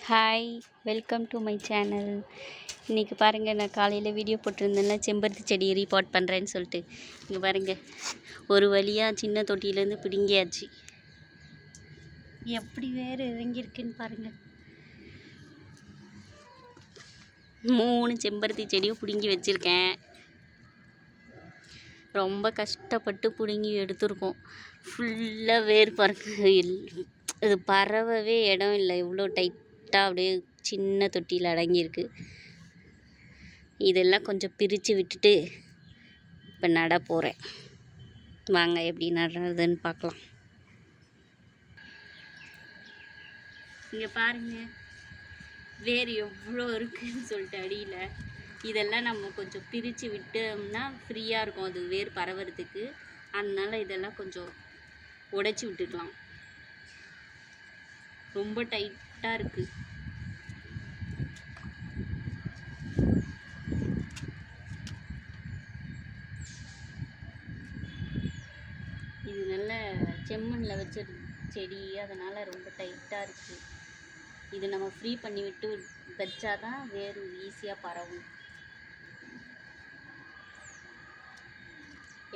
Hi, welcome to my channel. இன்றைக்கி பாருங்கள், நான் காலையில் வீடியோ போட்டிருந்தேன்ல செம்பருத்தி செடி ரீபாட் பண்ணுறேன்னு சொல்லிட்டு. இங்கே பாருங்கள், ஒரு வழியாக சின்ன தொட்டியிலேருந்து பிடுங்கியாச்சு. எப்படி வேறு இறங்கியிருக்குன்னு பாருங்கள். 3 செம்பருத்தி செடியும் பிடுங்கி வச்சுருக்கேன். ரொம்ப கஷ்டப்பட்டு பிடுங்கி எடுத்துருக்கோம். ஃபுல்லாக வேர் பாருங்க, இது பரவவே இடம் இல்லை. இவ்வளோ டைட்டாக அப்படியே சின்ன தொட்டியில் அடங்கியிருக்கு. இதெல்லாம் கொஞ்சம் பிரித்து விட்டுட்டு இப்போ நட போகிறேன். வாங்க எப்படி நடுறதுன்னு பார்க்கலாம். இங்கே பாருங்கள், வேர் எவ்வளோ இருக்குதுன்னு சொல்லிட்டு அடியில். இதெல்லாம் நம்ம கொஞ்சம் பிரித்து விட்டோம்னா ஃப்ரீயாக இருக்கும் அது வேர் பரவறதுக்கு. அதனால் இதெல்லாம் கொஞ்சம் உடைச்சி விட்டுக்கலாம். ரொம்ப டைட்டாக இருக்குது. இது நல்ல செம்மண்ணில் வச்ச செடி, அதனால் ரொம்ப டைட்டாக இருக்குது. இது நம்ம ஃப்ரீ பண்ணி விட்டு வச்சாதான் வேர் ஈஸியாக பரவும்.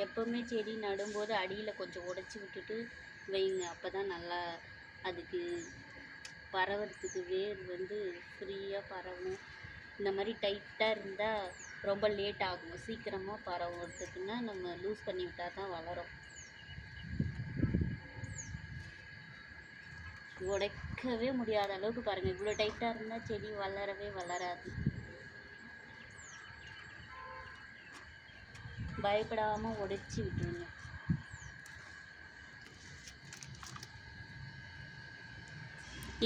எப்போவுமே செடி நடும்போது அடியில் கொஞ்சம் உடைச்சி விட்டுட்டு வைங்க. அப்போ தான் நல்லா அதுக்கு பரவறதுக்கு வேர் ஃப்ரீயாக பரவும். இந்த மாதிரி டைட்டாக இருந்தால் ரொம்ப லேட் ஆகும். சீக்கிரமாக பரவுறதுக்குன்னா நம்ம லூஸ் பண்ணி விட்டால் தான் வளரும். உடைக்கவே முடியாத அளவுக்கு பாருங்கள், இவ்வளோ டைட்டாக இருந்தால் செடி வளரவே வளராது. பயப்படாமல் உடைச்சி விட்டுருங்க.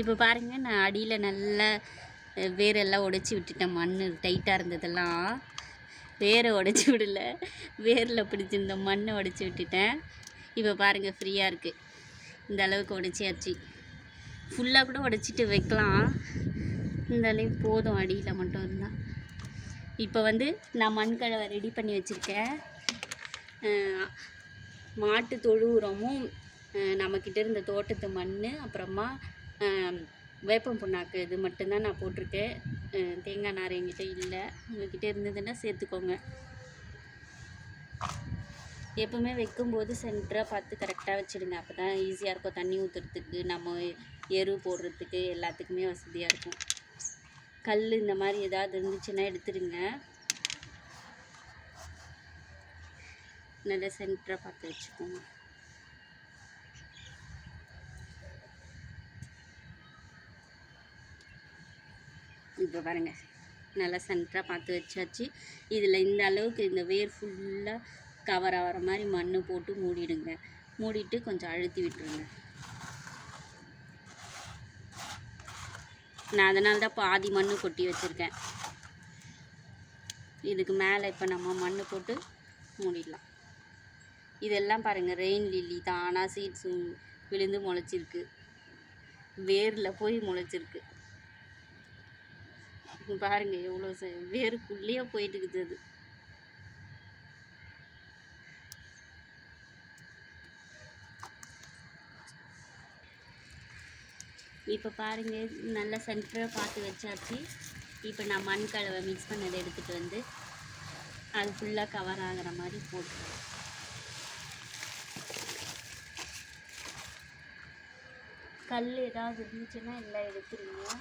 இப்போ பாருங்கள், நான் அடியில் நல்லா வேரெல்லாம் உடைச்சி விட்டுட்டேன். மண் டைட்டாக இருந்ததெல்லாம் வேரை உடைச்சி விடலை, வேரில் பிடிச்சிருந்த மண்ணை உடைச்சி விட்டுட்டேன். இப்போ பாருங்கள், ஃப்ரீயாக இருக்குது. இந்த அளவுக்கு உடைச்சியாச்சு. ஃபுல்லாக கூட உடைச்சிட்டு வைக்கலாம். இந்த அளவுக்கு போதும், அடியில் மட்டும் இருந்தால். இப்போ நான் மண்கலவை ரெடி பண்ணி வச்சுருக்கேன். மாட்டு தொழு உரமும் நம்மக்கிட்ட இருந்த தோட்டத்து மண், அப்புறமா வேப்பம் புண்ணாக்கு, இது மட்டும்தான் நான் போட்டிருக்கேன். தேங்காய் நார் என்கிட்ட இல்லை. உங்கள்கிட்ட இருந்ததுன்னா சேர்த்துக்கோங்க. எப்போவுமே வைக்கும்போது சென்டராக பார்த்து கரெக்டாக வச்சுடுங்க. அப்போ தான் ஈஸியாக இருக்கும். தண்ணி ஊற்றுறதுக்கு, நம்ம எரு போடுறதுக்கு எல்லாத்துக்குமே வசதியாக இருக்கும். கல் இந்த மாதிரி ஏதாவது இருந்துச்சுன்னா எடுத்துடுங்க. நல்லா சென்டராக பார்த்து வச்சுக்கோங்க. இப்போ பாருங்கள், நல்லா சென்டராக பார்த்து வச்சாச்சு. இதில் இந்த அளவுக்கு இந்த வேர் ஃபுல்லாக கவர் ஆகிற மாதிரி மண் போட்டு மூடிடுங்க. மூடிட்டு கொஞ்சம் அழுத்தி விட்டுருங்க. நான் அதனால தான் பாதி மண் கொட்டி வச்சுருக்கேன். இதுக்கு மேலே இப்போ நம்ம மண் போட்டு மூடிடலாம். இதெல்லாம் பாருங்கள், ரெயின் லில்லி தான். ஆனால் சீட்ஸு விழுந்து முளைச்சிருக்கு, வேரில் போய் முளைச்சிருக்கு. பாருங்கள், எவ்வளோ வேருக்குள்ளேயே போயிட்டு இருக்குது அது. இப்போ பாருங்கள், நல்லா சென்டராக பார்த்து வச்சாச்சு. இப்போ நான் மண் கலவை மிக்ஸ் பண்ணதை எடுத்துகிட்டு அது ஃபுல்லாக கவர் ஆகிற மாதிரி போட்டுருவேன். கல் ஏதாவது இருந்துச்சுன்னா எல்லாம் எடுத்துருங்க.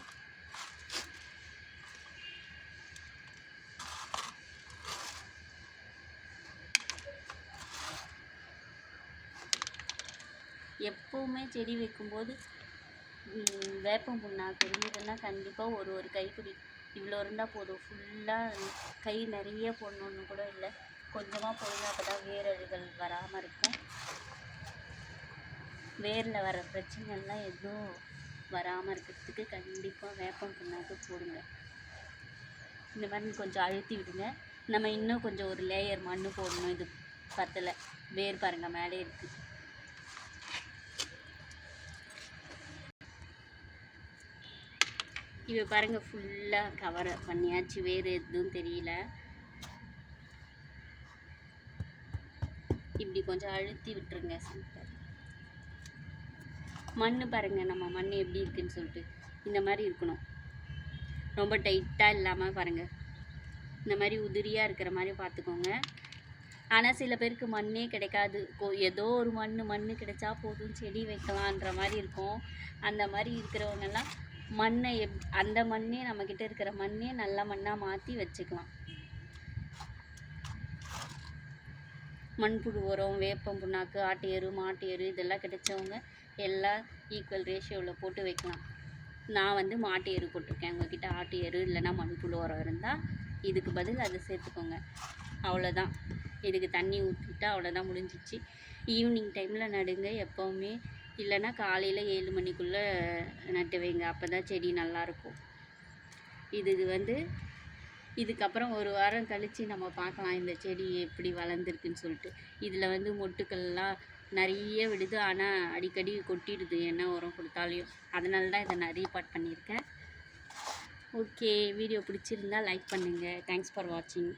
எப்போவுமே செடி வைக்கும்போது வேப்பம் புண்ணாக்கு இருந்ததுன்னா கண்டிப்பாக ஒரு கைப்பிடி இவ்வளோ இருந்தால் போதும். ஃபுல்லாக கை நிறைய போடணுன்னு கூட இல்லை, கொஞ்சமாக போடணும். அப்போ தான் வேரழுகள் வராமல் இருக்கும். வேரில் வர பிரச்சனைலாம் எதுவும் வராமல் இருக்கிறதுக்கு கண்டிப்பாக வேப்பம் புண்ணாக்கு போடுங்க. இந்த மாதிரி கொஞ்சம் அழுத்தி விடுங்க. நம்ம இன்னும் கொஞ்சம் ஒரு லேயர் மண் போடணும். இது பத்தலை, வேர் பாருங்கள் மேலே இருக்குது. இப்போ பாருங்கள், ஃபுல்லாக கவர் பண்ணியாச்சு. வேறு எதுவும் தெரியல. இப்படி கொஞ்சம் அழுத்தி விட்டுருங்க. மண் பாருங்கள், நம்ம மண் எப்படி இருக்குன்னு சொல்லிட்டு இந்த மாதிரி இருக்கணும். ரொம்ப டைட்டாக இல்லாமல் பாருங்கள், இந்த மாதிரி உதிரியாக இருக்கிற மாதிரி பார்த்துக்கோங்க. ஆனால் சில பேருக்கு மண்ணே கிடைக்காது, ஏதோ ஒரு மண் கிடைச்சா போதும் செடி வைக்கலான்ற மாதிரி இருக்கும். அந்த மாதிரி இருக்கிறவங்கெல்லாம் மண்ணை அந்த மண்ணே நம்மக்கிட்ட இருக்கிற மண்ணே நல்ல மண்ணாக மாற்றி வச்சுக்கலாம். மண்புழு உரம், வேப்பம் புண்ணாக்கு, ஆட்டு எரு, மாட்டு எரு இதெல்லாம் கிடைச்சவங்க எல்லாம் ஈக்குவல் ரேஷியோவில் போட்டு வைக்கலாம். நான் வந்து மாட்டு எரு போட்டிருக்கேன். உங்ககிட்ட ஆட்டு எரு இல்லைன்னா மண்புழு உரம் இருந்தால் இதுக்கு பதில் அதை சேர்த்துக்கோங்க. அவ்வளோதான். இதுக்கு தண்ணி ஊற்றிட்டா அவ்வளோதான், முடிஞ்சிச்சு. ஈவினிங் டைமில் நடுங்க எப்போவுமே, இல்லைன்னா காலையில் 7 மணிக்குள்ளே நட்டு வைங்க. அப்போ தான் செடி நல்லாயிருக்கும். இது வந்து இதுக்கப்புறம் ஒரு வாரம் கழித்து நம்ம பார்க்கலாம் இந்த செடி எப்படி வளர்ந்துருக்குன்னு சொல்லிட்டு. இதில் வந்து மொட்டுக்கள்லாம் நிறைய விடுது, ஆனால் அடிக்கடி கொட்டிடுது என்ன உரம் கொடுத்தாலையும். அதனால தான் இதை நான் ரீபார்ட் பண்ணியிருக்கேன். ஓகே, வீடியோ பிடிச்சிருந்தா லைக் பண்ணுங்கள். தேங்க்ஸ் ஃபார் வாட்சிங்.